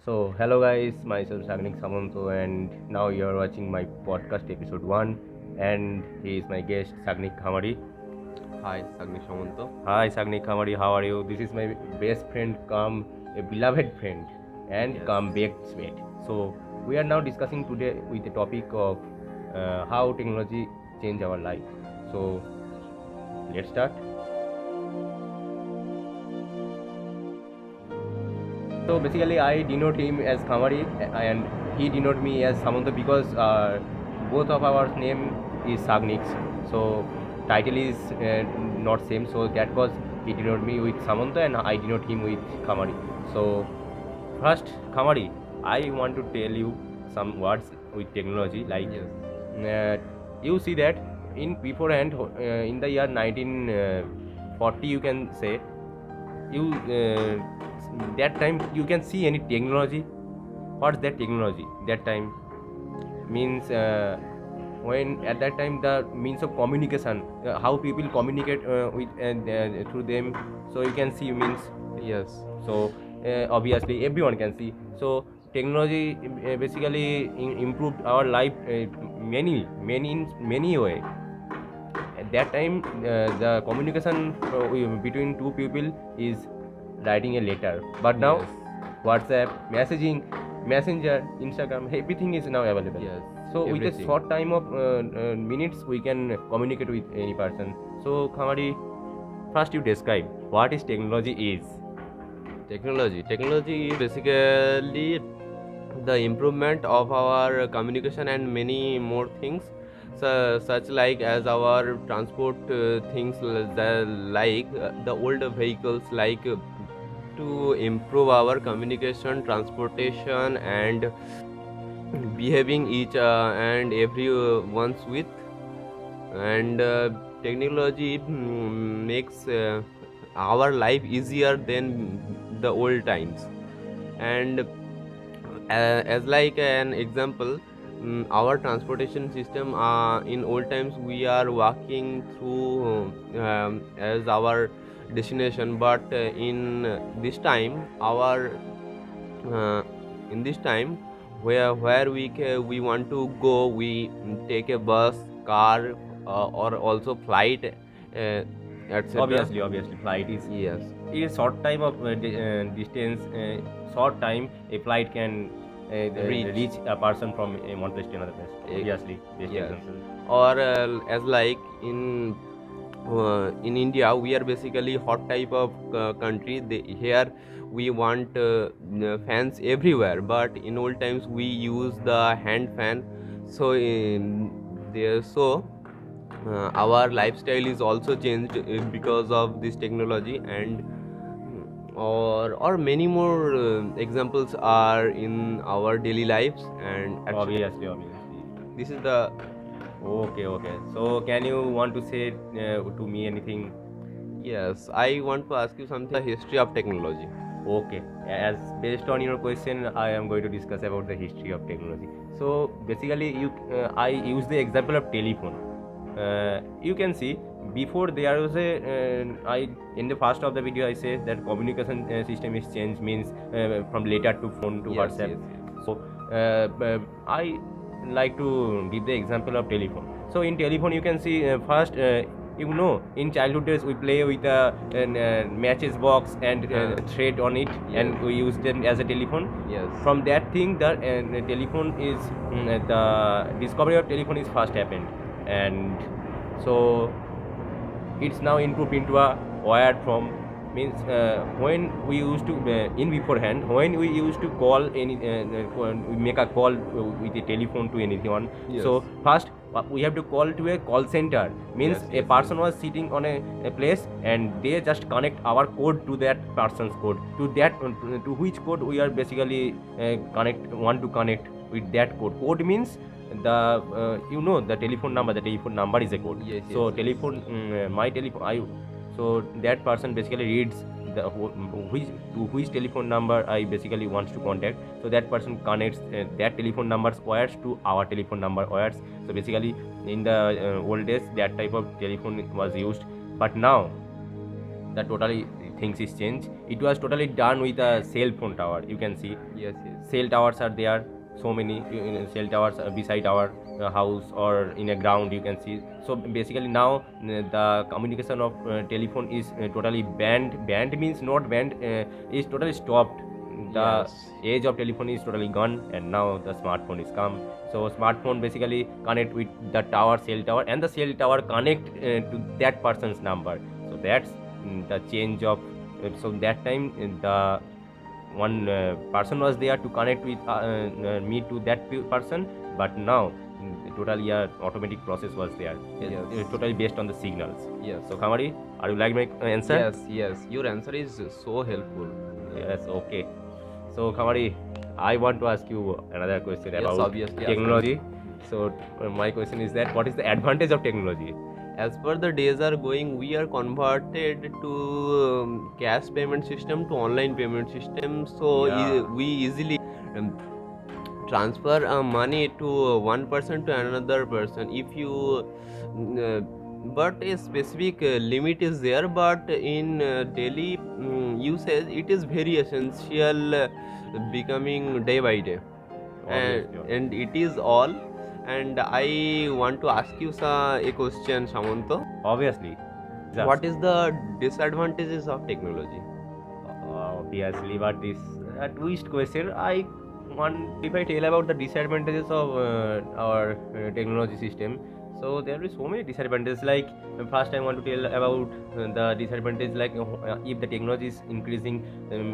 Hello guys, myself Sagnik and now you are watching my podcast episode 1 and he is my guest Sagnik Khamari. Hi, Sagnik Samanto. Hi Sagnik Khamari, how are you? This is my best friend come a beloved friend and Yes. come best mate. So we are now discussing today with the topic of how technology change our life. So let's start. So basically, I denote him as Khamari and he denote me as Samanta because both of our name is Sagnik. So title is not same. So that cause he denote me with Samanta and I denote him with Khamari. So first, Khamari, I want to tell you some words with technology. Like you see that in beforehand in the year 1940, you can say you. That time you can see any technology. What's that technology? That time means when at that time the means of communication, how people communicate with through them. So you can see means Yes. so obviously everyone can see. So technology basically improved our life many way. At that time the communication between two people is writing a letter, but now Yes. WhatsApp, messaging, Messenger, Instagram, everything is now available. Yes. So with a Everything. short time of minutes, we can communicate with any person. So Khamari, first you describe what is technology is. Technology is basically the improvement of our communication and many more things, such like as our transport things, the old vehicles, to improve our communication, transportation, and behaving each and everyone's with. And technology makes our life easier than the old times. And as like an example, our transportation system, in old times we are walking through as our destination, but uh, in this time where we want to go, we take a bus, car, or also flight, etc. Obviously, flight is Yes. in a short time of distance. Short time, a flight can reach a person from one place to another place. Obviously, best Yes. example. Or as like in India, we are basically hot type of country. Here we want fans everywhere, but in old times we use the hand fan. So our lifestyle is also changed because of this technology. And or many more examples are in our daily lives. And actually, Obviously. this is the Okay. So can you want to say to me anything? yes, I want to ask you something, the history of technology. Okay, as based on your question, I am going to discuss about the history of technology. So basically, I use the example of telephone. You can see before there was a I in the first of the video I say that communication system is changed means from letter to phone to Yes, WhatsApp. yes. So I like to give the example of telephone. So in telephone you can see first. In childhood days we play with a matches box and thread on it, and Yes. we use them as a telephone. Yes. From that thing, the telephone is the discovery of telephone is first happened, and so it's now improved into a wired form. Means when we used to in beforehand when we used to call any we make a call with a telephone to anyone. Yes. So first we have to call to a call center. Means Yes, a yes, person was sitting on a place and they just connect our code to that person's code, to which code we are basically want to connect with that code means the telephone number is a code. Yes, So yes. telephone my telephone so that person basically reads which telephone number I basically wants to contact. So that person connects that telephone number's wires to our telephone number wires. So basically in the old days that type of telephone was used, but now the totally things is changed. It was totally done with a cell phone tower. You can see Yes, yes. cell towers are there. So many cell towers beside our house or in a ground, you can see. So basically now the communication of telephone is totally banned. Banned means not banned, is totally stopped. The Yes. age of telephone is totally gone, and now the smartphone is come. So smartphone basically connect with the tower, cell tower, and the cell tower connect to that person's number. So that's the change of. So that time the one person was there to connect with me to that person, but now totally a automatic process was there. Yes. Totally based on the signals. Yes. So Khamari, are you like my answer? Yes, yes. Your answer is so helpful. Yes, okay. So Khamari, I want to ask you another question Yes, about obviously, technology. So my question is that what is the advantage of technology? As per the days are going, we are converted to cash payment system to online payment system. So Yeah. we easily transfer money to one person to another person. If you but a specific limit is there, but in daily usage it is very essential, becoming day by day, Obviously. and it is all. And I want to ask you a question, Samanto. Obviously. Just. What is the disadvantages of technology? Obviously, but this a twist question. I want if I tell about the disadvantages of our technology system. So there will be so many disadvantages. Like first, I want to tell about the disadvantage. Like if the technology is increasing,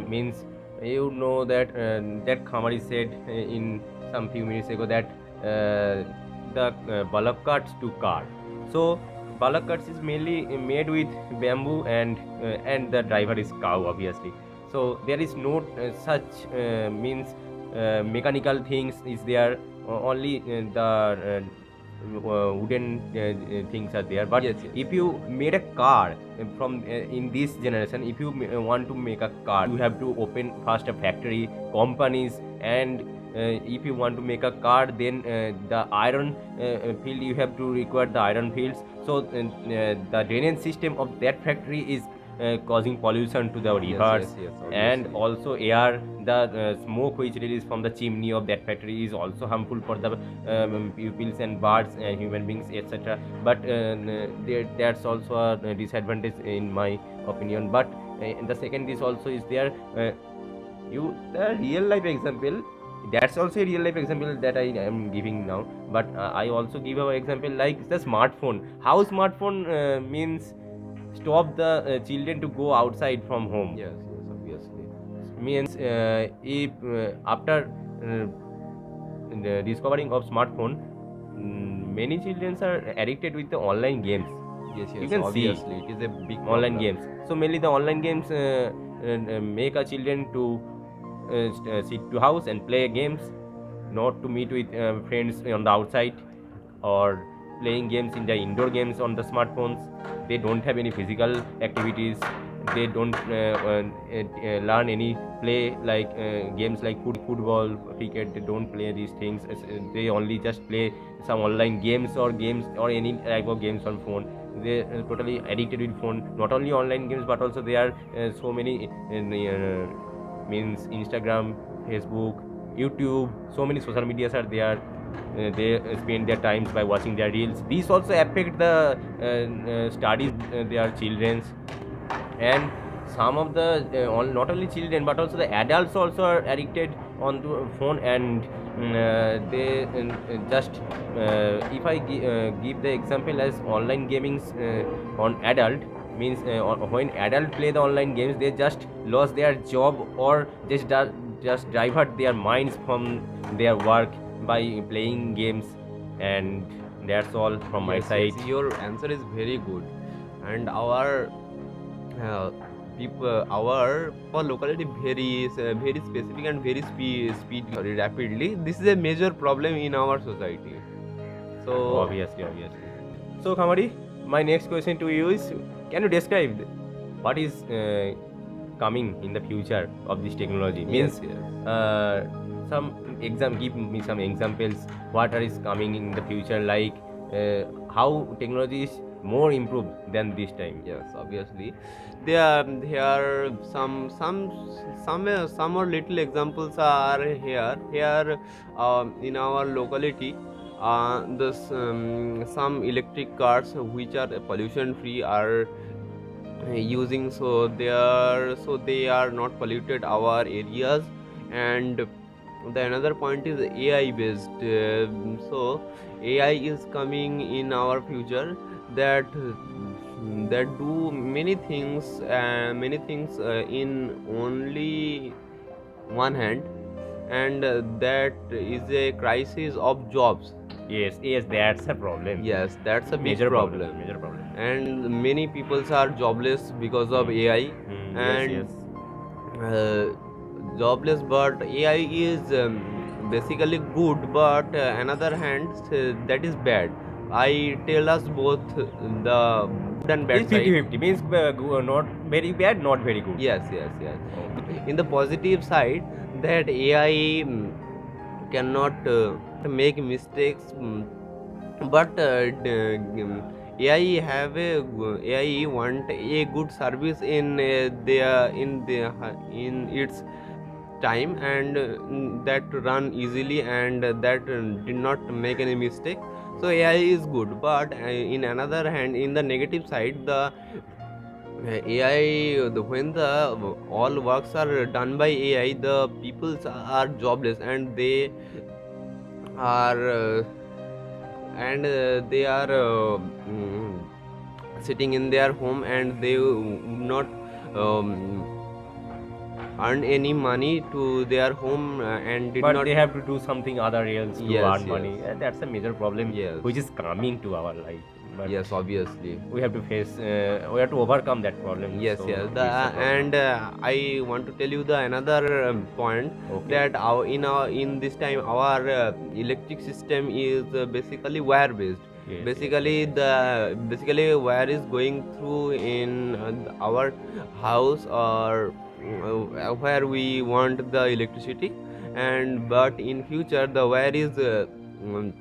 means you know that that Khamari said in some few minutes ago that the bullock carts to car. So bullock carts is mainly made with bamboo and the driver is cow, obviously. So there is no such means mechanical things is there. Only the wooden things are there. But Yes, yes. if you made a car from in this generation, if you want to make a car, you have to open first a factory, companies, and if you want to make a car, then the iron field, you have to require the iron fields. So the drainage system of that factory is causing pollution to the rivers, yes, and obviously. also air. The smoke which released from the chimney of that factory is also harmful for the pupils and birds and human beings, etc. But that's also a disadvantage in my opinion. But the second is also is there. The real life example, that's also a real life example that I am giving now. But I also give an example like the smartphone. How smartphone means stop the children to go outside from home. Yes, yes, obviously. Means if after the discovering of smartphone, many children are addicted with the online games. Yes, yes, You can see obviously. It is a big online problem. games. So mainly the online games make a children to sit to house and play games, not to meet with friends on the outside, or playing games in the indoor games on the smartphones. They don't have any physical activities. They don't learn any play like games like football, cricket. They don't play these things. They only just play some online games or any type of games on phone. They totally addicted with phone. Not only online games, but also there are so many means Instagram, Facebook, YouTube. So many social medias are there. They spend their times by watching their reels. These also affect the studies their children's, and some of the not only children but also the adults also are addicted on to phone. And they just if I give the example as online gamings on adult, means when adult play the online games, they just lost their job or just divert their minds from their work by playing games. And that's all from my Yes, side. yes, your answer is very good. And our people, our locality varies very specific and very speedy rapidly. This is a major problem in our society. So Obviously. So Khamari, my next question to you is, can you describe what is coming in the future of this technology? yes, Means yes. give me some examples what is coming in the future, like how technology is more improved than this time. Yes, obviously. There are some more little examples are here in our locality. This some electric cars which are pollution free are using, so they are not polluted our areas. And the another point is AI based. So AI is coming in our future that do many things in only one hand, and that is a crisis of jobs. Yes, yes, that's a problem. Yes, that's a big Major problem. Major problem. And many people are jobless because of AI. Yes, And yes. jobless, but AI is basically good, but another hand that is bad. I tell us both the good and bad It's side. 50-50 means not very bad, not very good. Yes. In the positive side, that AI cannot make mistakes, but AI want a good service in in its time, and that run easily, and that did not make any mistake. So AI is good, but in another hand, in the negative side, the AI, when the all works are done by AI, the peoples are jobless, and are uh, they are sitting in their home, and they would not um, earn any money to their home, and did But not. they have to do something other else to Yes, earn money. yes. And that's a major problem Yes. which is coming to our life. But Yes, obviously. we have to face, we have to overcome that problem. Yes, So yes. it's a problem. And I want to tell you the another point, Okay. that in this time our electric system is basically wire based. Yes, Basically wire is going through in our house, or where we want the electricity, and but in future the wire is um,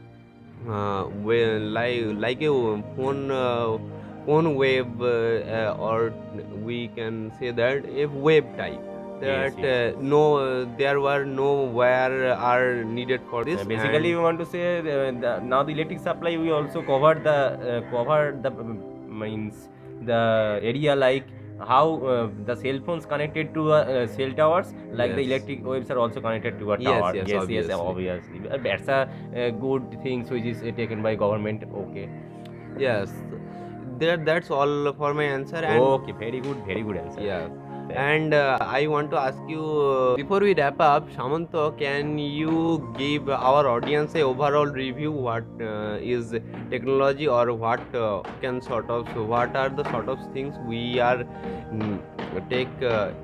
like a phone wave, or we can say that a wave type, Yes, that yes, yes. there were no wire are needed for this. Basically, we want to say now the electric supply we also covered the means the area like how the cell phones connected to cell towers, like the Yes. electric waves are also connected to a Yes, tower. yes, Yes, obviously. obviously. That's a good thing which is taken by government. Okay. Yes, that's all for my answer. And Okay, very good answer. yeah. Thanks. And I want to ask you, before we wrap up, Shamanto, can you give our audience a overall review? What is technology, or what what are the sort of things we are take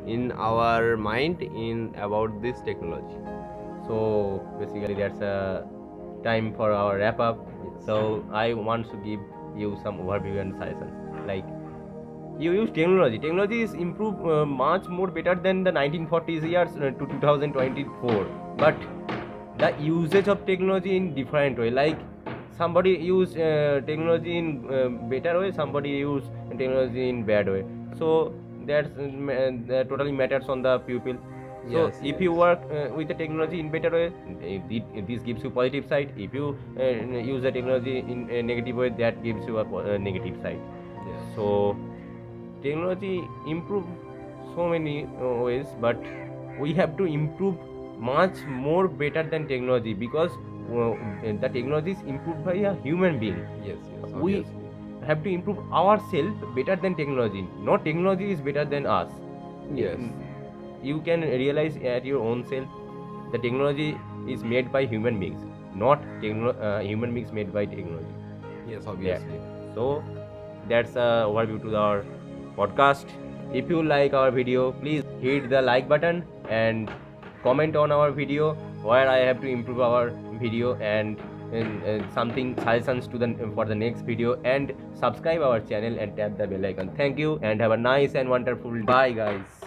in our mind in about this technology? So basically, that's a time for our wrap up. So I want to give you some overview and suggestions. Like you use technology. Technology is improved much more better than the 1940s years to 2024. But the usage of technology in different way. Like somebody use technology in better way, somebody use technology in bad way. So that's that totally matters on the pupil. So Yes, if you yes. work with the technology in better way, if this gives you positive side. If you use the technology in a negative way, that gives you a negative side. Yes. So technology improve so many ways, but we have to improve much more better than technology, because the technology is improved by a human being. Yes, We obviously. have to improve ourselves better than technology. Not technology is better than us. Yes. You can realize at your own self the technology is made by human beings, not human beings made by technology. Yes, obviously. So that's a overview to our podcast. If you like our video, please hit the like button and comment on our video where I have to improve our video, and something suggestions to the for the next video, and subscribe our channel and tap the bell icon. Thank you and have a nice and wonderful bye guys.